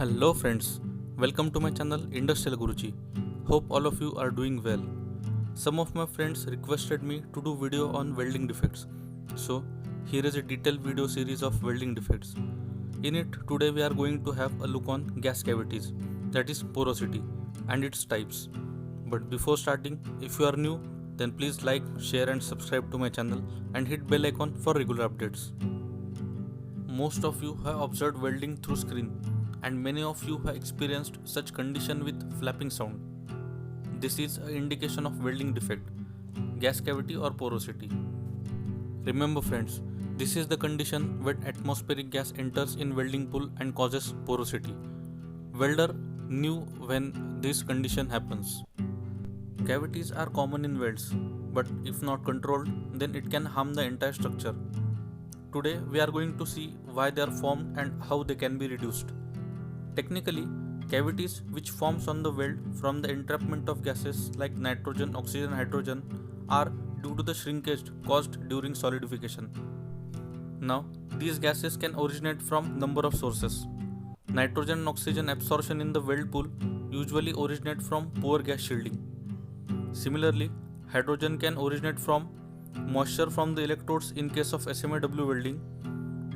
Hello friends, welcome to my channel Industrial Guruji. Hope all of you are doing well. Some of my friends requested me to do video on welding defects. So here is a detailed video series of welding defects. In it today we are going to have a look on gas cavities, that is porosity, and its types. But before starting, if you are new, then please like, share and subscribe to my channel and hit bell icon for regular updates. Most of you have observed welding through screen, and many of you have experienced such condition with flapping sound. This is an indication of welding defect, gas cavity or porosity. Remember friends, this is the condition when atmospheric gas enters in welding pool and causes porosity. Welder knew when this condition happens. Cavities are common in welds, but if not controlled, then it can harm the entire structure. Today we are going to see why they are formed and how they can be reduced. Technically, cavities which forms on the weld from the entrapment of gases like nitrogen, oxygen, hydrogen are due to the shrinkage caused during solidification. Now, these gases can originate from number of sources. Nitrogen and oxygen absorption in the weld pool usually originate from poor gas shielding. Similarly, hydrogen can originate from moisture from the electrodes in case of SMAW welding,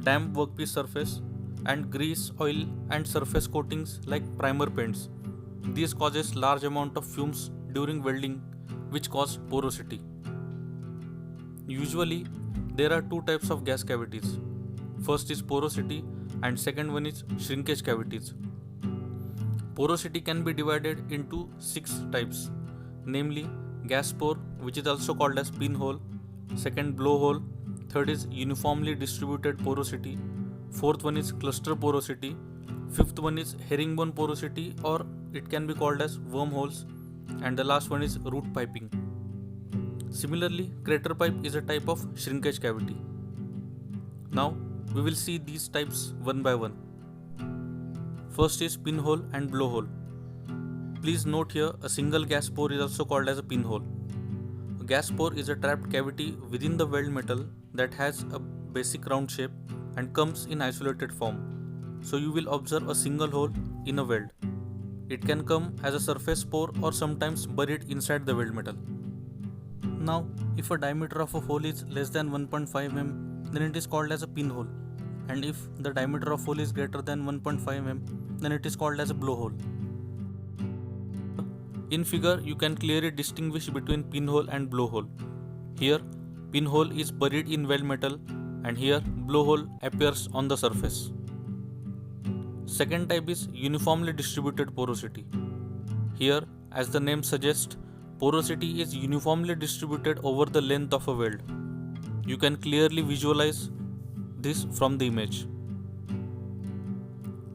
damp workpiece surface, and grease, oil and surface coatings like primer paints. These causes large amount of fumes during welding which cause porosity. Usually there are two types of gas cavities. First is porosity and second one is shrinkage cavities. Porosity can be divided into 6 types, namely gas pore, which is also called as pinhole, second blowhole, third is uniformly distributed porosity, fourth one is cluster porosity, fifth one is herringbone porosity or it can be called as wormholes, and the last one is root piping. Similarly, crater pipe is a type of shrinkage cavity. Now we will see these types one by one. First is pinhole and blowhole. Please note here a single gas pore is also called as a pinhole. A gas pore is a trapped cavity within the weld metal that has a basic round shape and comes in isolated form. So you will observe a single hole in a weld. It can come as a surface pore or sometimes buried inside the weld metal. Now, if a diameter of a hole is less than 1.5 mm, then it is called as a pinhole. And if the diameter of hole is greater than 1.5 mm, then it is called as a blowhole. In figure, you can clearly distinguish between pinhole and blowhole. Here, pinhole is buried in weld metal and here blowhole appears on the surface. Second type is uniformly distributed porosity. Here, as the name suggests, porosity is uniformly distributed over the length of a weld. You can clearly visualize this from the image.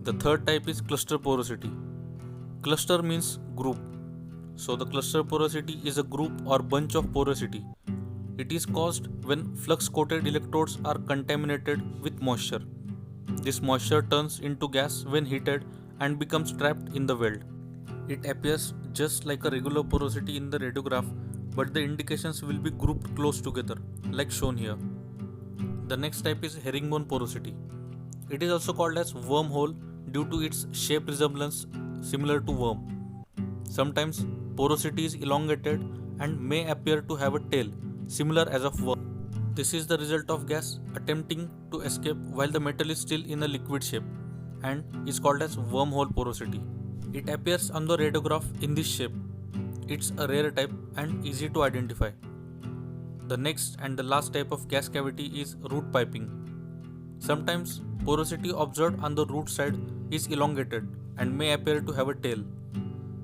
The third type is cluster porosity. Cluster means group. So the cluster porosity is a group or bunch of porosity. It is caused when flux coated electrodes are contaminated with moisture. This moisture turns into gas when heated and becomes trapped in the weld. It appears just like a regular porosity in the radiograph, but the indications will be grouped close together, like shown here. The next type is herringbone porosity. It is also called as wormhole due to its shape resemblance similar to worm. Sometimes porosity is elongated and may appear to have a tail similar as of worm. This is the result of gas attempting to escape while the metal is still in a liquid shape and is called as wormhole porosity. It appears on the radiograph in this shape. It's a rare type and easy to identify. The next and the last type of gas cavity is root piping. Sometimes porosity observed on the root side is elongated and may appear to have a tail.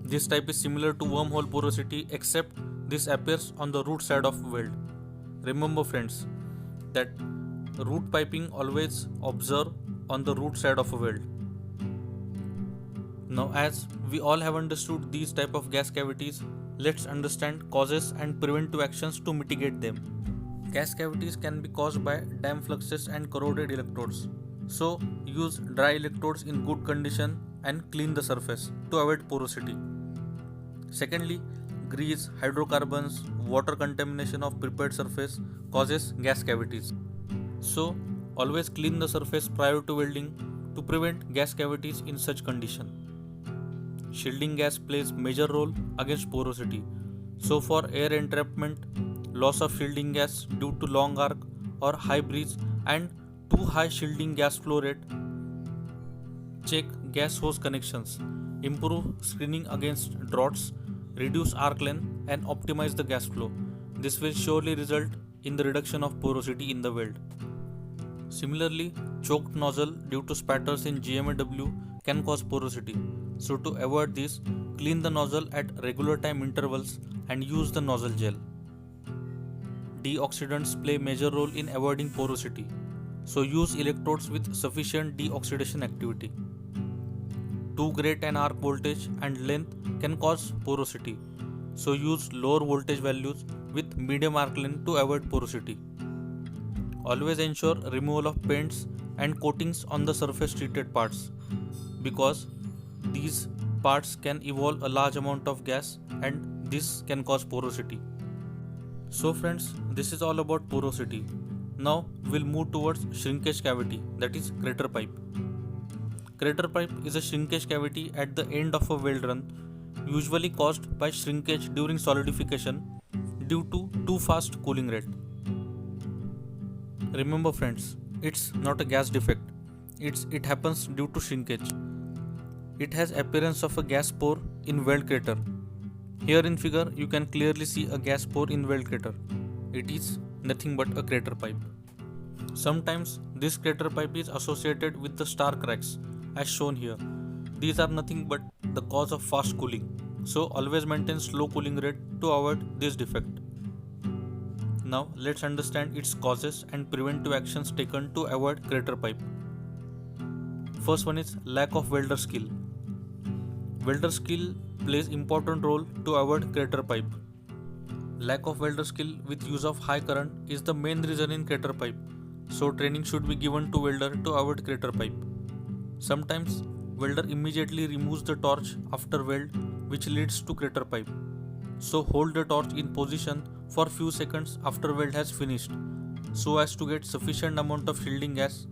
This type is similar to wormhole porosity except this appears on the root side of weld. Remember friends that root piping always observe on the root side of a weld. Now as we all have understood these type of gas cavities, let's understand causes and preventive actions to mitigate them. Gas cavities can be caused by damp fluxes and corroded electrodes. So use dry electrodes in good condition and clean the surface to avoid porosity. Secondly, grease, hydrocarbons, water contamination of prepared surface causes gas cavities. So always clean the surface prior to welding to prevent gas cavities in such condition. Shielding gas plays major role against porosity. So for air entrapment, loss of shielding gas due to long arc or high breeze and too high shielding gas flow rate, check gas hose connections, improve screening against draughts, reduce arc length and optimize the gas flow. This will surely result in the reduction of porosity in the weld. Similarly, choked nozzle due to spatters in GMAW can cause porosity. So to avoid this, clean the nozzle at regular time intervals and use the nozzle gel. Deoxidants play major role in avoiding porosity. So use electrodes with sufficient deoxidation activity. Too great an arc voltage and length can cause porosity. So use lower voltage values with medium arc length to avoid porosity. Always ensure removal of paints and coatings on the surface treated parts, because these parts can evolve a large amount of gas and this can cause porosity. So friends, this is all about porosity. Now we'll move towards shrinkage cavity, that is crater pipe. Crater pipe is a shrinkage cavity at the end of a weld run, usually caused by shrinkage during solidification due to too fast cooling rate. Remember friends, it's not a gas defect. It happens due to shrinkage. It has appearance of a gas pore in weld crater. Here in figure you can clearly see a gas pore in weld crater. It is nothing but a crater pipe. Sometimes this crater pipe is associated with the star cracks as shown here. These are nothing but the cause of fast cooling. So always maintain slow cooling rate to avoid this defect. Now let's understand its causes and preventive actions taken to avoid crater pipe. First one is lack of welder skill. Welder skill plays important role to avoid crater pipe. Lack of welder skill with use of high current is the main reason in crater pipe. So training should be given to welder to avoid crater pipe. Sometimes welder immediately removes the torch after weld, which leads to crater pipe. So hold the torch in position for few seconds after weld has finished, so as to get sufficient amount of shielding gas.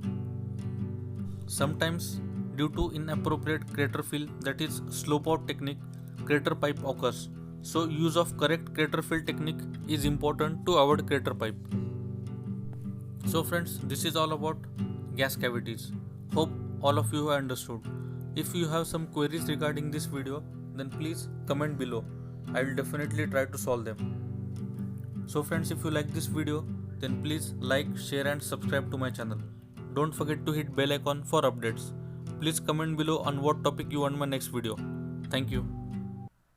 Sometimes due to inappropriate crater fill, that is slope out technique, crater pipe occurs. So use of correct crater fill technique is important to avoid crater pipe. So friends, this is all about gas cavities. Hope all of you have understood. If you have some queries regarding this video, then please comment below. I will definitely try to solve them. So friends, if you like this video, then please like, share and subscribe to my channel. Don't forget to hit bell icon for updates. Please comment below on what topic you want my next video. Thank you.